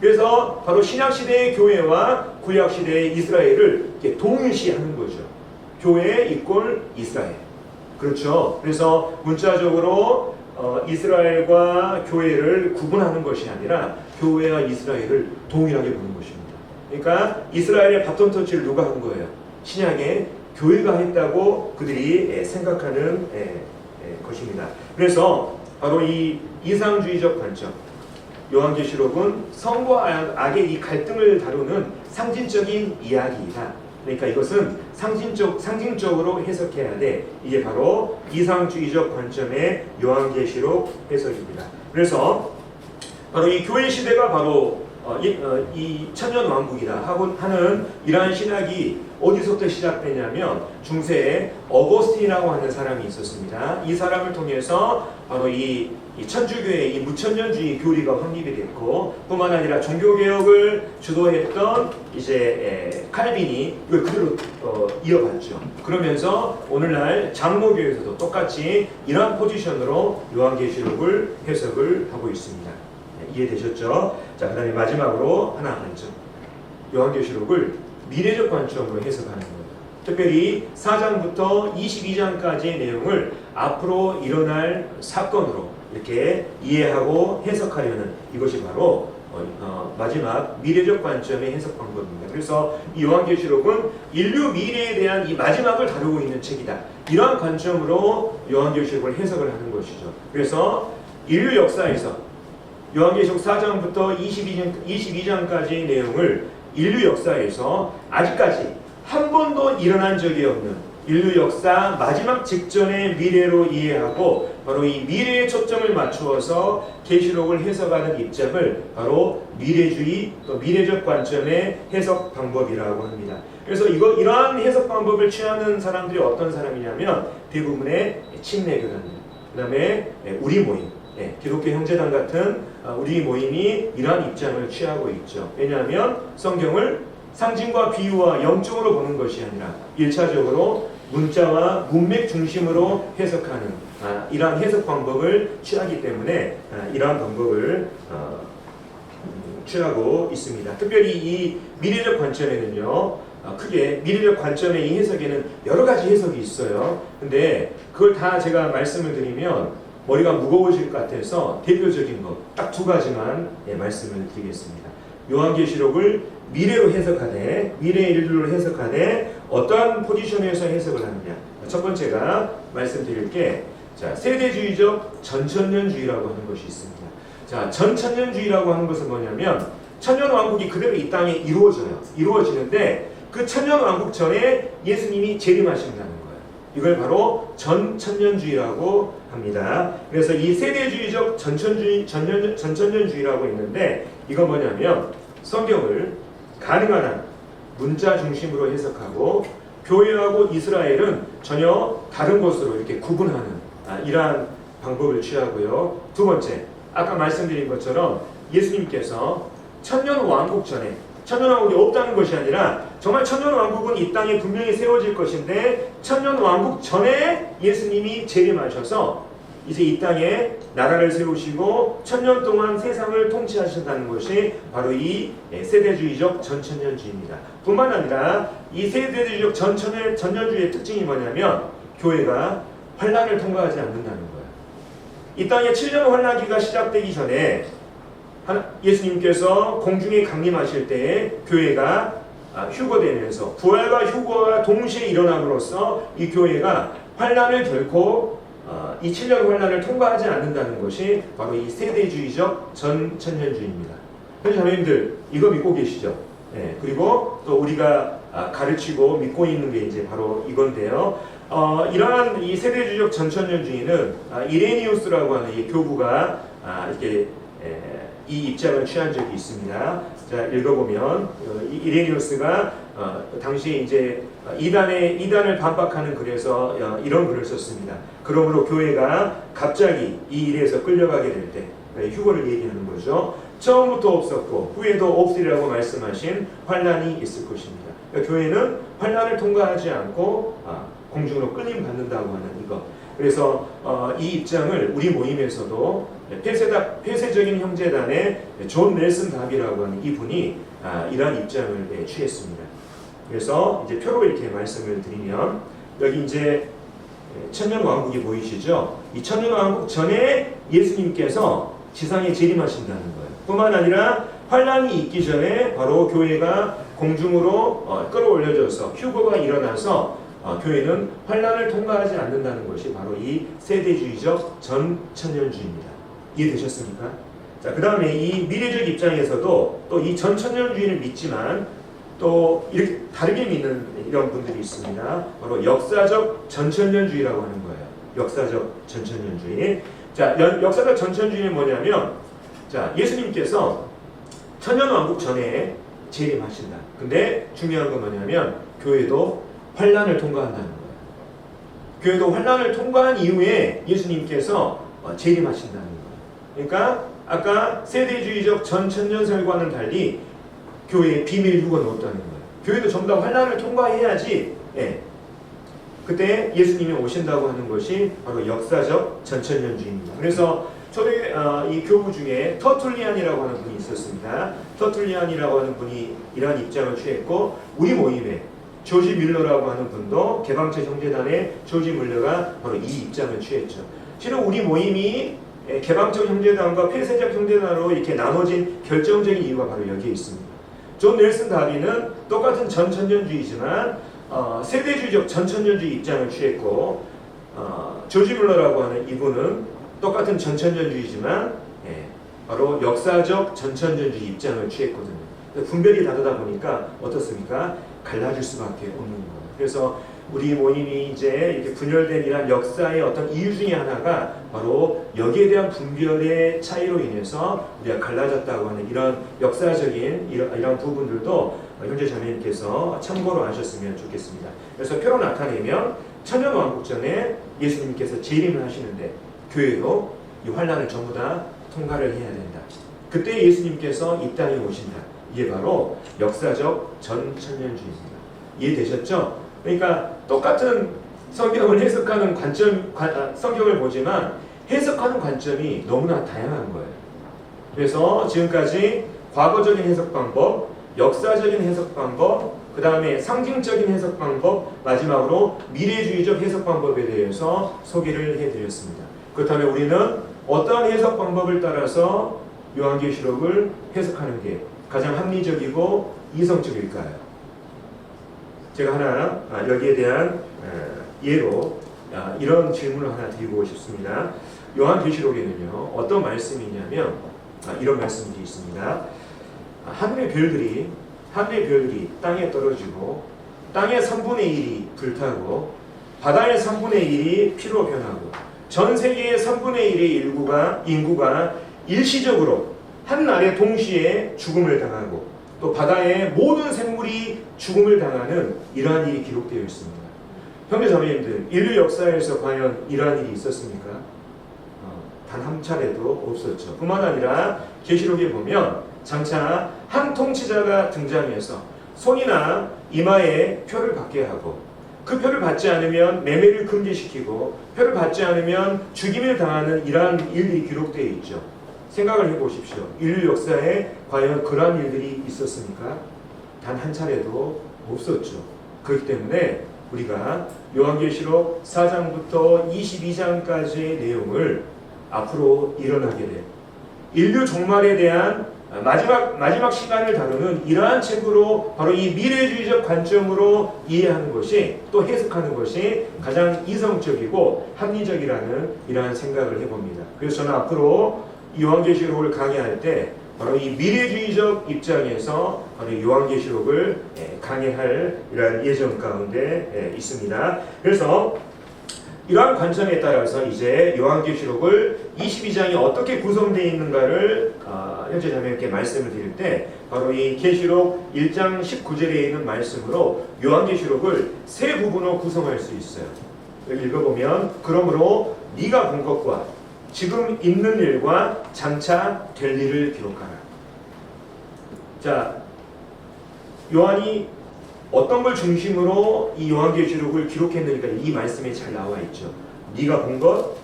S1: 그래서 바로 신약시대의 교회와 구약시대의 이스라엘을 이렇게 동일시하는 거죠. 교회 이꼴 이스라엘. 그렇죠. 그래서 문자적으로 이스라엘과 교회를 구분하는 것이 아니라 교회와 이스라엘을 동일하게 보는 것입니다. 그러니까 이스라엘의 바톤 터치를 누가 한 거예요? 신약의 교회가 했다고 그들이 생각하는 것입니다. 그래서 바로 이 이상주의적 관점, 요한계시록은 성과 악의 이 갈등을 다루는 상징적인 이야기이다. 그러니까 이것은 상징적으로 해석해야 돼. 이게 바로 이상주의적 관점의 요한계시록 해석입니다. 그래서 바로 이 교회 시대가 바로 이 천년왕국이라 하는 이러한 신학이 어디서부터 시작되냐면 중세에 어거스틴이라고 하는 사람이 있었습니다. 이 사람을 통해서 바로 이 천주교의 이 무천년주의 교리가 확립이 됐고 뿐만 아니라 종교개혁을 주도했던 이제 칼빈이 이걸 그대로 이어갔죠. 그러면서 오늘날 장로교에서도 똑같이 이러한 포지션으로 요한계시록을 해석을 하고 있습니다. 이해되셨죠? 자, 그 다음에 마지막으로 하나 관점. 요한계시록을 미래적 관점으로 해석하는 거예요. 특별히 4장부터 22장까지의 내용을 앞으로 일어날 사건으로 이렇게 이해하고 해석하려는 이것이 바로 마지막 미래적 관점의 해석 방법입니다. 그래서 이 요한계시록은 인류 미래에 대한 이 마지막을 다루고 있는 책이다. 이러한 관점으로 요한계시록을 해석을 하는 것이죠. 그래서 인류 역사에서 요한계시록 4장부터 22장까지의 내용을 인류 역사에서 아직까지 한 번도 일어난 적이 없는 인류 역사 마지막 직전의 미래로 이해하고 바로 이 미래에 초점을 맞추어서 계시록을 해석하는 입장을 바로 미래주의 또 미래적 관점의 해석 방법이라고 합니다. 그래서 이러한 해석 방법을 취하는 사람들이 어떤 사람이냐면 대부분의 침례교단들, 그 다음에 우리 모임, 기독교 형제단 같은 우리 모임이 이러한 입장을 취하고 있죠. 왜냐하면 성경을 상징과 비유와 영적으로 보는 것이 아니라 1차적으로 문자와 문맥 중심으로 해석하는 이러한 해석 방법을 취하기 때문에 이러한 방법을 취하고 있습니다. 특별히 이 미래적 관점에는요, 크게 미래적 관점의 이 해석에는 여러 가지 해석이 있어요. 근데 그걸 다 제가 말씀을 드리면 머리가 무거워질 것 같아서 대표적인 것 딱 두 가지만 말씀을 드리겠습니다. 요한계시록을 미래로 해석하되, 미래의 일들로 해석하되 어떠한 포지션에서 해석을 하느냐. 첫 번째가 말씀드릴 게, 자, 세대주의적 전천년주의라고 하는 것이 있습니다. 자, 전천년주의라고 하는 것은 뭐냐면 천년왕국이 그대로 이 땅에 이루어지는데 그 천년왕국 전에 예수님이 재림하신다는 거예요. 이걸 바로 전천년주의라고 합니다. 그래서 이 세대주의적 전천년주의라고 있는데, 이건 뭐냐면 성경을 가능한 한 문자 중심으로 해석하고 교회하고 이스라엘은 전혀 다른 것으로 이렇게 구분하는 이러한 방법을 취하고요. 두 번째, 아까 말씀드린 것처럼 예수님께서 천년왕국 전에, 천년왕국이 없다는 것이 아니라 정말 천년왕국은 이 땅에 분명히 세워질 것인데 천년왕국 전에 예수님이 재림하셔서 이제 이 땅에 나라를 세우시고 천년 동안 세상을 통치하신다는 것이 바로 이 세대주의적 전천년주의입니다. 뿐만 아니라 이 세대주의적 전천년주의의 특징이 뭐냐면 교회가 환란을 통과하지 않는다는 거예요. 이 땅에 7년 환란기가 시작되기 전에 예수님께서 공중에 강림하실 때에 교회가 휴거되면서 부활과 휴거가 동시에 일어남으로써 이 교회가 환란을 결코 이 7년 환란을 통과하지 않는다는 것이 바로 이 세대주의적 전천년주의입니다. 그래서 자매님들 이거 믿고 계시죠? 그리고 또 우리가 가르치고 믿고 있는 게 이제 바로 이건데요. 이러한 이 세대주의적 전천년주의는 이레니우스라고 하는 이 교부가 이렇게 이 입장을 취한 적이 있습니다. 자, 읽어보면 이레니우스가 당시 이제 이단을 반박하는 글에서 이런 글을 썼습니다. 그러므로 교회가 갑자기 이 일에서 끌려가게 될 때, 휴거를 얘기하는 거죠. 처음부터 없었고 후에도 없으리라고 말씀하신 환란이 있을 것입니다. 그러니까 교회는 환란을 통과하지 않고 공중으로 끌림 받는다고 하는 이것. 그래서 이 입장을 우리 모임에서도 폐쇄적인 형제단의 존 넬슨 답이라고 하는 이분이 이러한 입장을 취했습니다. 그래서 이제 표로 이렇게 말씀을 드리면 여기 이제 천년왕국이 보이시죠? 이 천년왕국 전에 예수님께서 지상에 재림하신다는 거예요. 뿐만 아니라 환란이 있기 전에 바로 교회가 공중으로 끌어올려져서 휴거가 일어나서 교회는 환란을 통과하지 않는다는 것이 바로 이 세대주의적 전천년주의입니다. 이해되셨습니까? 자, 그 다음에 이 미래적 입장에서도 또 이 전천년주의를 믿지만 또 이렇게 다르게 믿는 이런 분들이 있습니다. 바로 역사적 전천년주의라고 하는 거예요. 역사적 전천년주의. 자, 역사적 전천년주의는 뭐냐면, 자, 예수님께서 천년왕국 전에 재림하신다. 근데 중요한 건 뭐냐면 교회도 환란을 통과한다는 거예요. 교회도 환란을 통과한 이후에 예수님께서 재림하신다는 거예요. 그러니까 아까 세대주의적 전천년설과는 달리 교회의 비밀 휴거는 없다는 거예요. 교회도 전부 다 환란을 통과해야지 그때 예수님이 오신다고 하는 것이 바로 역사적 전천년주의입니다. 그래서 초대 이 교부 중에 터툴리안이라고 하는 분이 있었습니다. 터툴리안이라고 하는 분이 이러한 입장을 취했고 우리 모임에 조지 밀러라고 하는 분도 개방적 형제단의 조지 밀러가 바로 이 입장을 취했죠. 실은 우리 모임이 개방적 형제단과 폐쇄적 형제단으로 이렇게 나눠진 결정적인 이유가 바로 여기에 있습니다. 존 넬슨 다비는 똑같은 전천년주의지만 세대주의적 전천년주의 입장을 취했고 조지 밀러라고 하는 이분은 똑같은 전천년주의지만 바로 역사적 전천년주의 입장을 취했거든요. 분별이 다르다 보니까 어떻습니까? 갈라질 수밖에 없는 거예요. 그래서 우리 모임이 이제 이렇게 분열된 이런 역사의 어떤 이유 중에 하나가 바로 여기에 대한 분별의 차이로 인해서 우리가 갈라졌다고 하는 이런 역사적인 이런 부분들도 형제 자매님께서 참고로 하셨으면 좋겠습니다. 그래서 표로 나타내면 천년왕국 전에 예수님께서 재림을 하시는데 교회도 이 환란을 전부 다 통과를 해야 된다. 그때 예수님께서 이 땅에 오신다. 이게 바로 역사적 전천년주의입니다. 이해되셨죠? 그러니까 똑같은 성경을 해석하는 성경을 보지만 해석하는 관점이 너무나 다양한 거예요. 그래서 지금까지 과거적인 해석 방법, 역사적인 해석 방법, 그 다음에 상징적인 해석 방법, 마지막으로 미래주의적 해석 방법에 대해서 소개를 해드렸습니다. 그렇다면 우리는 어떠한 해석 방법을 따라서 요한계시록을 해석하는 게 가장 합리적이고 이성적일까요? 제가 하나 여기에 대한 예로 이런 질문을 하나 드리고 싶습니다. 요한계시록에는요 어떤 말씀이 있냐면 이런 말씀들이 있습니다. 하늘의 별들이 땅에 떨어지고 땅의 3분의 1이 불타고 바다의 3분의 1이 피로 변하고 전 세계의 3분의 1의 인구가 일시적으로 한날에 동시에 죽음을 당하고 또 바다의 모든 생물이 죽음을 당하는 이러한 일이 기록되어 있습니다. 형제자매님들, 인류 역사에서 과연 이러한 일이 있었습니까? 단 한 차례도 없었죠. 뿐만 아니라 계시록에 보면 장차 한 통치자가 등장해서 손이나 이마에 표를 받게 하고 그 표를 받지 않으면 매매를 금지시키고 표를 받지 않으면 죽임을 당하는 이러한 일들이 기록되어 있죠. 생각을 해보십시오. 인류 역사에 과연 그러한 일들이 있었습니까? 단 한 차례도 없었죠. 그렇기 때문에 우리가 요한계시록 4장부터 22장까지의 내용을 앞으로 일어나게 될 인류 종말에 대한 마지막 시간을 다루는 이러한 책으로 바로 이 미래주의적 관점으로 이해하는 것이 또 해석하는 것이 가장 이성적이고 합리적이라는 이러한 생각을 해봅니다. 그래서 저는 앞으로 요한계시록을 강의할 때 바로 이 미래주의적 입장에서 바로 요한계시록을 강의할 이러한 예정 가운데 있습니다. 그래서 이러한 관점에 따라서 이제 요한계시록을 22장이 어떻게 구성되어 있는가를 현재 자매님께 말씀을 드릴 때 바로 이 계시록 1장 19절에 있는 말씀으로 요한계시록을 세 부분으로 구성할 수 있어요. 여기 읽어보면 그러므로 네가 본 것과 지금 있는 일과 장차 될 일을 기록하라. 자, 요한이 어떤 걸 중심으로 이 요한계시록을 기록했느니까 이 말씀에 잘 나와 있죠. 네가 본 것,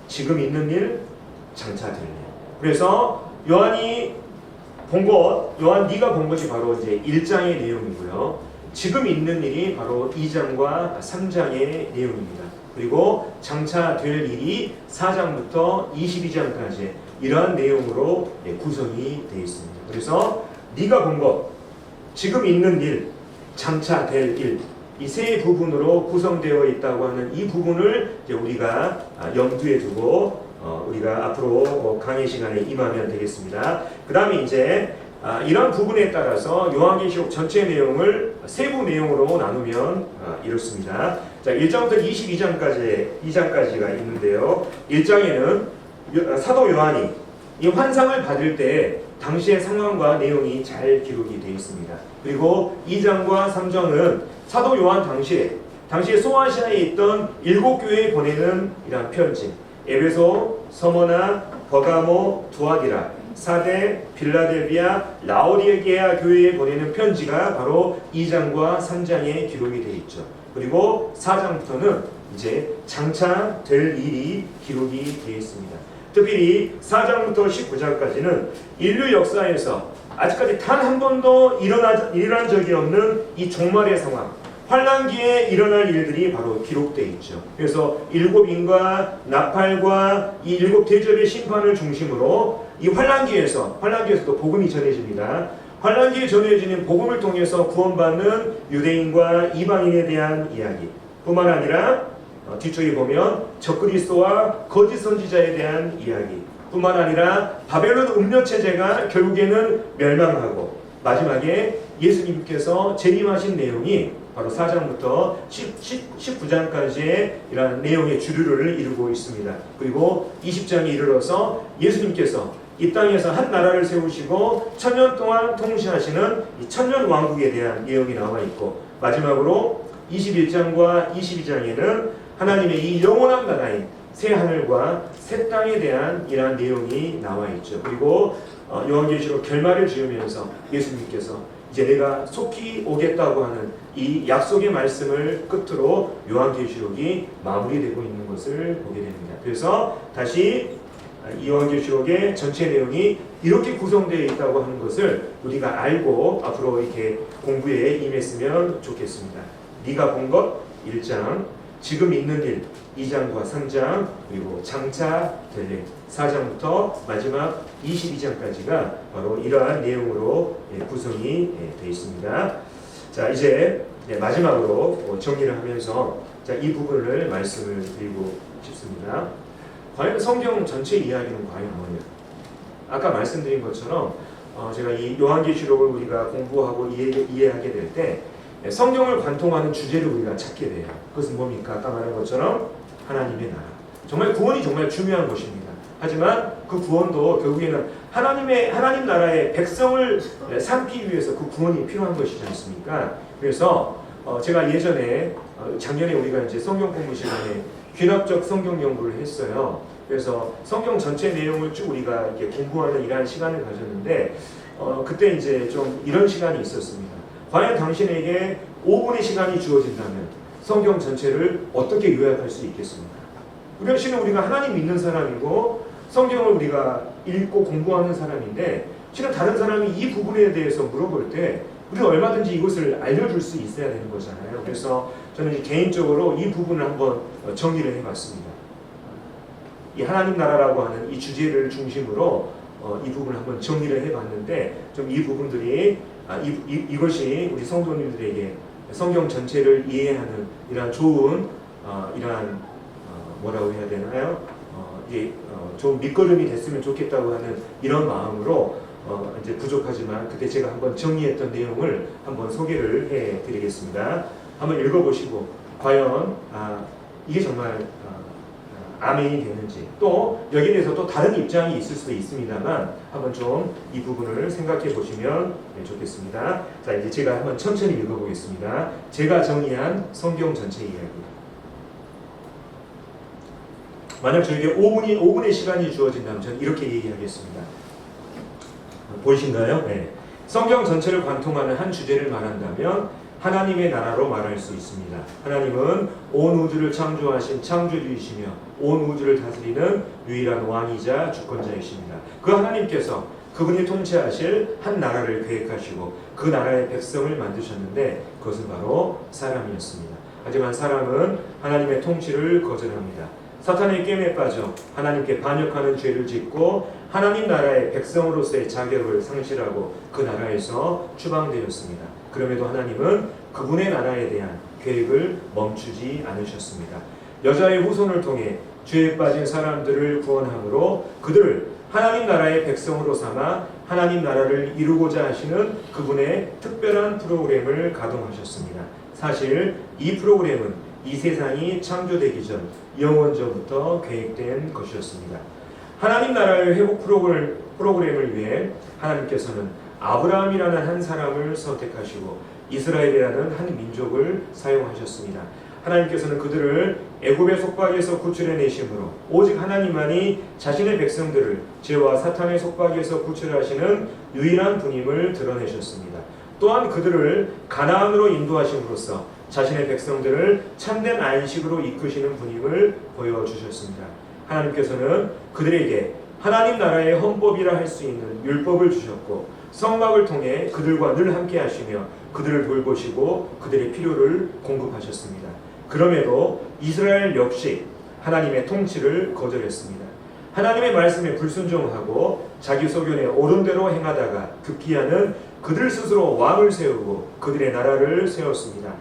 S1: 지금 있는 일, 장차 될 일. 그래서 요한이 본 것, 네가 본 것이 바로 이제 1장의 내용이고요. 지금 있는 일이 바로 2장과 3장의 내용입니다. 그리고 장차 될 일이 4장부터 22장까지 이러한 내용으로 구성이 되어 있습니다. 그래서 네가 본 것, 지금 있는 일, 장차 될 일, 이 세 부분으로 구성되어 있다고 하는 이 부분을 이제 우리가 염두에 두고 우리가 앞으로 강의 시간에 임하면 되겠습니다. 그 다음에 이제 이런 부분에 따라서 요한계시록 전체 내용을 세부 내용으로 나누면 이렇습니다. 자, 1장부터 22장까지가 있는데요. 1장에는 사도 요한이 이 환상을 받을 때 당시의 상황과 내용이 잘 기록이 되어 있습니다. 그리고 2장과 3장은 사도 요한 당시에 소아시아에 있던 7교회에 보내는 이러한 편지, 에베소, 서머나, 버가모, 두아디라, 사대, 빌라델비아, 라오디게아 교회에 보내는 편지가 바로 2장과 3장에 기록이 되어 있죠. 그리고 4장부터는 이제 장차 될 일이 기록이 되어 있습니다. 특별히 4장부터 19장까지는 인류 역사에서 아직까지 단 한 번도 일어난 적이 없는 이 종말의 상황, 환란기에 일어날 일들이 바로 기록되어 있죠. 그래서 7인과 나팔과 이 7대접의 심판을 중심으로 이 환란기에서도 복음이 전해집니다. 환란기에 전해지는 복음을 통해서 구원받는 유대인과 이방인에 대한 이야기 뿐만 아니라 뒤쪽에 보면 적그리스도와 거짓 선지자에 대한 이야기 뿐만 아니라 바벨론 음료체제가 결국에는 멸망하고 마지막에 예수님께서 재림하신 내용이 바로 4장부터 19장까지의 이러한 내용의 주류를 이루고 있습니다. 그리고 20장에 이르러서 예수님께서 이 땅에서 한 나라를 세우시고 1000년 동안 통치하시는 이 천년 왕국에 대한 내용이 나와 있고 마지막으로 21장과 22장에는 하나님의 이 영원한 나라인 새 하늘과 새 땅에 대한 이러한 내용이 나와 있죠. 그리고 요한계시록 결말을 지으면서 예수님께서 이제 내가 속히 오겠다고 하는 이 약속의 말씀을 끝으로 요한계시록이 마무리되고 있는 것을 보게 됩니다. 그래서 다시 이 요한계시록의 전체 내용이 이렇게 구성되어 있다고 하는 것을 우리가 알고 앞으로 이렇게 공부에 임했으면 좋겠습니다. 네가 본 것 1장, 지금 있는 일 2장과 3장, 그리고 장차 될 일 4장부터 마지막 22장까지가 바로 이러한 내용으로 구성이 되어 있습니다. 자, 이제 마지막으로 정리를 하면서 이 부분을 말씀을 드리고 싶습니다. 과연 성경 전체 이야기는 과연 뭐냐? 아까 말씀드린 것처럼 제가 이 요한계시록을 우리가 공부하고 이해하게 될 때 성경을 관통하는 주제를 우리가 찾게 돼요. 그것은 뭡니까? 아까 말한 것처럼 하나님의 나라. 정말 구원이 정말 중요한 것입니다. 하지만 그 구원도 결국에는 하나님 나라의 백성을 삼기 위해서 그 구원이 필요한 것이지 않습니까? 그래서 제가 예전에 작년에 우리가 이제 성경 공부 시간에 귀납적 성경 연구를 했어요. 그래서 성경 전체 내용을 쭉 우리가 이렇게 공부하는 이러한 시간을 가졌는데 그때 이제 좀 이런 시간이 있었습니다. 과연 당신에게 5분의 시간이 주어진다면 성경 전체를 어떻게 요약할 수 있겠습니까? 우리가 하나님 믿는 사람이고 성경을 우리가 읽고 공부하는 사람인데 실은 다른 사람이 이 부분에 대해서 물어볼 때 우리는 얼마든지 이것을 알려줄 수 있어야 되는 거잖아요. 그래서 저는 이제 개인적으로 이 부분을 한번 정리를 해봤습니다. 이 하나님 나라라고 하는 이 주제를 중심으로 이 부분을 한번 정리를 해봤는데 좀 이 부분들이 이것이 우리 성도님들에게 성경 전체를 이해하는 이러한 좋은 이러한 뭐라고 해야 되나요? 좀 밑거름이 됐으면 좋겠다고 하는 이런 마음으로 이제 부족하지만 그때 제가 한번 정리했던 내용을 한번 소개를 해드리겠습니다. 한번 읽어보시고 과연 이게 정말 아멘이 되는지 또 여기에 대해서 또 다른 입장이 있을 수도 있습니다만 한번 좀 이 부분을 생각해 보시면 좋겠습니다. 자, 이제 제가 한번 천천히 읽어보겠습니다. 제가 정리한 성경 전체 이야기. 만약 저에게 5분의 시간이 주어진다면 저는 이렇게 얘기하겠습니다. 보이신가요? 네. 성경 전체를 관통하는 한 주제를 말한다면 하나님의 나라로 말할 수 있습니다. 하나님은 온 우주를 창조하신 창조주이시며 온 우주를 다스리는 유일한 왕이자 주권자이십니다. 그 하나님께서 그분이 통치하실 한 나라를 계획하시고 그 나라의 백성을 만드셨는데 그것은 바로 사람이었습니다. 하지만 사람은 하나님의 통치를 거절합니다. 사탄의 게임에 빠져 하나님께 반역하는 죄를 짓고 하나님 나라의 백성으로서의 자격을 상실하고 그 나라에서 추방되었습니다. 그럼에도 하나님은 그분의 나라에 대한 계획을 멈추지 않으셨습니다. 여자의 후손을 통해 죄에 빠진 사람들을 구원함으로 그들을 하나님 나라의 백성으로 삼아 하나님 나라를 이루고자 하시는 그분의 특별한 프로그램을 가동하셨습니다. 사실 이 프로그램은 이 세상이 창조되기 전 영원전부터 계획된 것이었습니다. 하나님 나라의 회복 프로그램을 위해 하나님께서는 아브라함이라는 한 사람을 선택하시고 이스라엘이라는 한 민족을 사용하셨습니다. 하나님께서는 그들을 애굽의 속박에서 구출해내심으로 오직 하나님만이 자신의 백성들을 죄와 사탄의 속박에서 구출하시는 유일한 분임을 드러내셨습니다. 또한 그들을 가나안으로 인도하심으로써 자신의 백성들을 참된 안식으로 이끄시는 분임을 보여주셨습니다. 하나님께서는 그들에게 하나님 나라의 헌법이라 할 수 있는 율법을 주셨고 성막을 통해 그들과 늘 함께 하시며 그들을 돌보시고 그들의 필요를 공급하셨습니다. 그럼에도 이스라엘 역시 하나님의 통치를 거절했습니다. 하나님의 말씀에 불순종하고 자기 소견에 옳은 대로 행하다가 급기야는 그들 스스로 왕을 세우고 그들의 나라를 세웠습니다.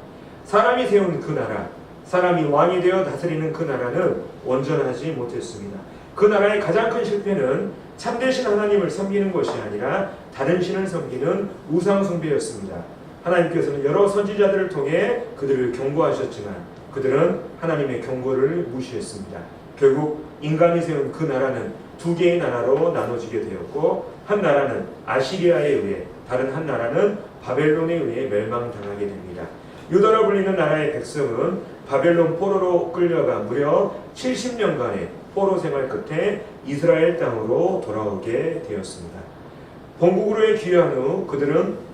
S1: 사람이 세운 그 나라, 사람이 왕이 되어 다스리는 그 나라는 온전하지 못했습니다. 그 나라의 가장 큰 실패는 참되신 하나님을 섬기는 것이 아니라 다른 신을 섬기는 우상 숭배였습니다. 하나님께서는 여러 선지자들을 통해 그들을 경고하셨지만 그들은 하나님의 경고를 무시했습니다. 결국 인간이 세운 그 나라는 두 개의 나라로 나눠지게 되었고 한 나라는 아시리아에 의해 다른 한 나라는 바벨론에 의해 멸망당하게 됩니다. 유다로 불리는 나라의 백성은 바벨론 포로로 끌려가 무려 70년간의 포로 생활 끝에 이스라엘 땅으로 돌아오게 되었습니다. 본국으로 귀환 후 그들은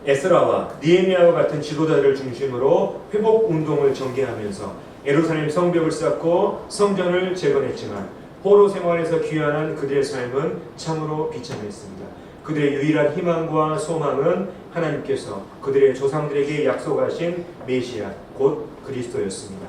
S1: 에스라와 느헤미야와 같은 지도자들을 중심으로 회복 운동을 전개하면서 예루살렘 성벽을 쌓고 성전을 재건했지만 포로 생활에서 귀환한 그들의 삶은 참으로 비참했습니다. 그들의 유일한 희망과 소망은 하나님께서 그들의 조상들에게 약속하신 메시아 곧 그리스도였습니다.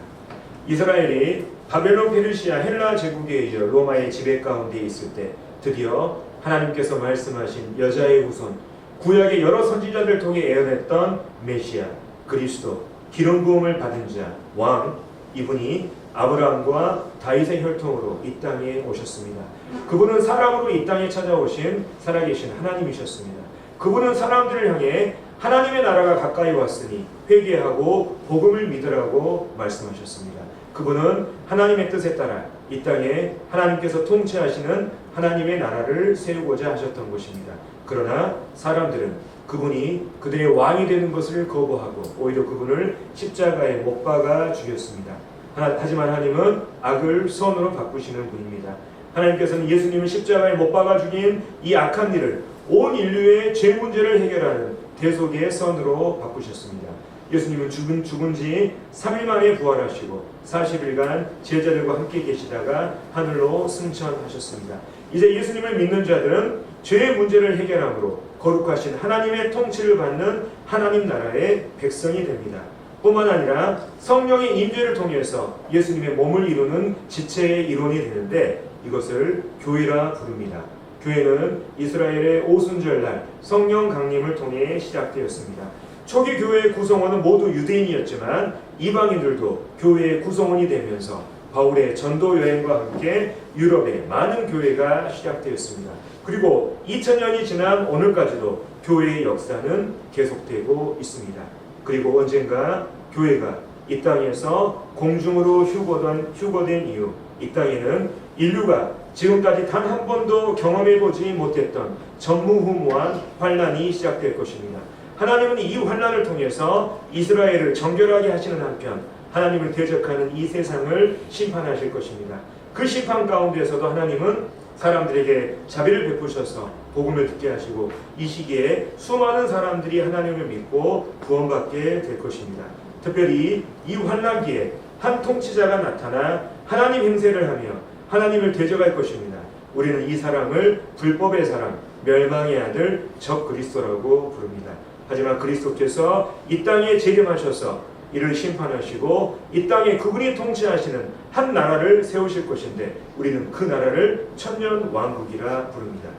S1: 이스라엘이 바벨론, 페르시아, 헬라 제국에 이어 로마의 지배 가운데 있을 때 드디어 하나님께서 말씀하신 여자의 후손, 구약의 여러 선지자들을 통해 예언했던 메시아 그리스도, 기름 부음을 받은 자, 왕, 이분이 아브라함과 다윗의 혈통으로 이 땅에 오셨습니다. 그분은 사람으로 이 땅에 찾아오신 살아계신 하나님이셨습니다. 그분은 사람들을 향해 하나님의 나라가 가까이 왔으니 회개하고 복음을 믿으라고 말씀하셨습니다. 그분은 하나님의 뜻에 따라 이 땅에 하나님께서 통치하시는 하나님의 나라를 세우고자 하셨던 것입니다. 그러나 사람들은 그분이 그들의 왕이 되는 것을 거부하고 오히려 그분을 십자가에 못 박아 죽였습니다. 하지만 하나님은 악을 선으로 바꾸시는 분입니다. 하나님께서는 예수님을 십자가에 못 박아 죽인 이 악한 일을 온 인류의 죄 문제를 해결하는 대속의 선으로 바꾸셨습니다. 예수님은 죽은 지 3일 만에 부활하시고 40일간 제자들과 함께 계시다가 하늘로 승천하셨습니다. 이제 예수님을 믿는 자들은 죄의 문제를 해결함으로 거룩하신 하나님의 통치를 받는 하나님 나라의 백성이 됩니다. 뿐만 아니라 성령의 임재를 통해서 예수님의 몸을 이루는 지체의 일원이 되는데 이것을 교회라 부릅니다. 교회는 이스라엘의 오순절날 성령 강림을 통해 시작되었습니다. 초기 교회의 구성원은 모두 유대인이었지만 이방인들도 교회의 구성원이 되면서 바울의 전도 여행과 함께 유럽의 많은 교회가 시작되었습니다. 그리고 2000년이 지난 오늘까지도 교회의 역사는 계속되고 있습니다. 그리고 언젠가 교회가 이 땅에서 공중으로 휴거된 이후 이 땅에는 인류가 지금까지 단 한 번도 경험해보지 못했던 전무후무한 환란이 시작될 것입니다. 하나님은 이 환란을 통해서 이스라엘을 정결하게 하시는 한편 하나님을 대적하는 이 세상을 심판하실 것입니다. 그 심판 가운데서도 하나님은 사람들에게 자비를 베푸셔서 복음을 듣게 하시고 이 시기에 수많은 사람들이 하나님을 믿고 구원받게 될 것입니다. 특별히 이 환란기에 한 통치자가 나타나 하나님 행세를 하며 하나님을 대적할 것입니다. 우리는 이 사람을 불법의 사람, 멸망의 아들, 적 그리스도라고 부릅니다. 하지만 그리스도께서 이 땅에 재림하셔서 이를 심판하시고 이 땅에 그분이 통치하시는 한 나라를 세우실 것인데 우리는 그 나라를 천년왕국이라 부릅니다.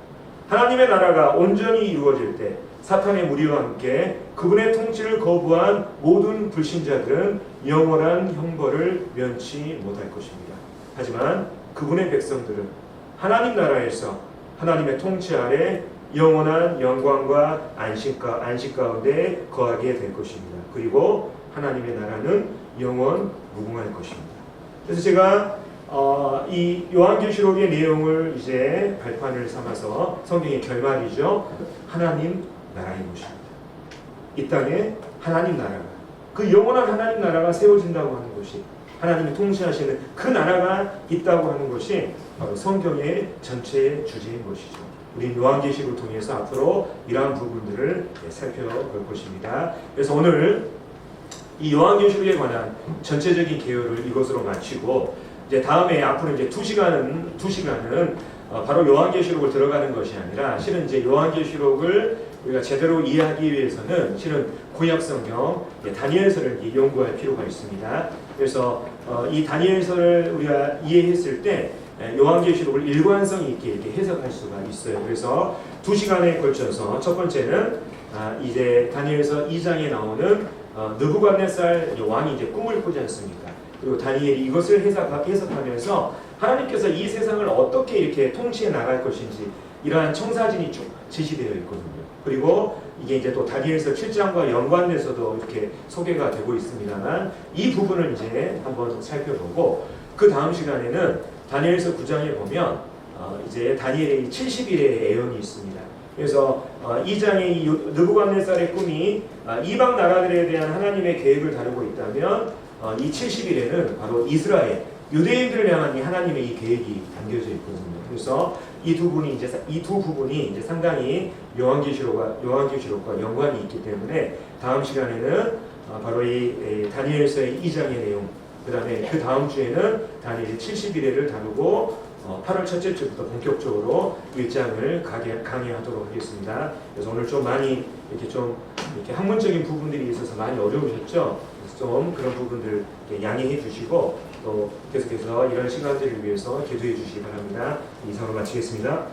S1: 하나님의 나라가 온전히 이루어질 때 사탄의 무리와 함께 그분의 통치를 거부한 모든 불신자들은 영원한 형벌을 면치 못할 것입니다. 하지만 그분의 백성들은 하나님 나라에서 하나님의 통치 아래 영원한 영광과 안식 가운데 거하게 될 것입니다. 그리고 하나님의 나라는 영원 무궁할 것입니다. 그래서 제가 이 요한계시록의 내용을 이제 발판을 삼아서 성경의 결말이죠. 하나님 나라인 것입니다. 이 땅에 하나님 나라가 그 영원한 하나님 나라가 세워진다고 하는 것이 하나님이 통치하시는 그 나라가 있다고 하는 것이 바로 성경의 전체의 주제인 것이죠. 우리 요한계시록을 통해서 앞으로 이러한 부분들을 살펴볼 것입니다. 그래서 오늘 이 요한계시록에 관한 전체적인 개요를 이것으로 마치고 이제 다음에 앞으로 이제 2시간은 바로 요한계시록을 들어가는 것이 아니라 실은 이제 요한계시록을 우리가 제대로 이해하기 위해서는 실은 구약성경 다니엘서를 연구할 필요가 있습니다. 그래서 이 다니엘서를 우리가 이해했을 때 요한계시록을 일관성 있게 이렇게 해석할 수가 있어요. 그래서 2시간에 걸쳐서 첫 번째는 이제 다니엘서 2장에 나오는 느부갓네살 왕이 이제 꿈을 꾸지 않습니까? 그리고 다니엘이 이것을 해석하면서 하나님께서 이 세상을 어떻게 이렇게 통치해 나갈 것인지 이러한 청사진이 쭉 제시되어 있거든요. 그리고 이게 이제 또 다니엘서 7장과 연관돼서도 이렇게 소개가 되고 있습니다만 이 부분을 이제 한번 살펴보고 그 다음 시간에는 다니엘서 9장에 보면 이제 다니엘의 70일의 예언이 있습니다. 그래서 2장의 이 느부갓네살의 꿈이 이방 나라들에 대한 하나님의 계획을 다루고 있다면 이 70일에는 바로 이스라엘, 유대인들을 향한 이 하나님의 이 계획이 담겨져 있거든요. 그래서 이 두 부분이 이제 상당히 요한계시록과 연관이 있기 때문에 다음 시간에는 바로 이 다니엘서의 2장의 내용, 그 다음에 그 다음 주에는 다니엘 70일을 다루고 8월 첫째 주부터 본격적으로 1장을 강의하도록 하겠습니다. 그래서 오늘 좀 많이 이렇게 학문적인 부분들이 있어서 많이 어려우셨죠? 그래서 좀 그런 부분들 양해해 주시고 또 계속해서 이런 시간들을 위해서 기도해 주시기 바랍니다. 이상으로 마치겠습니다.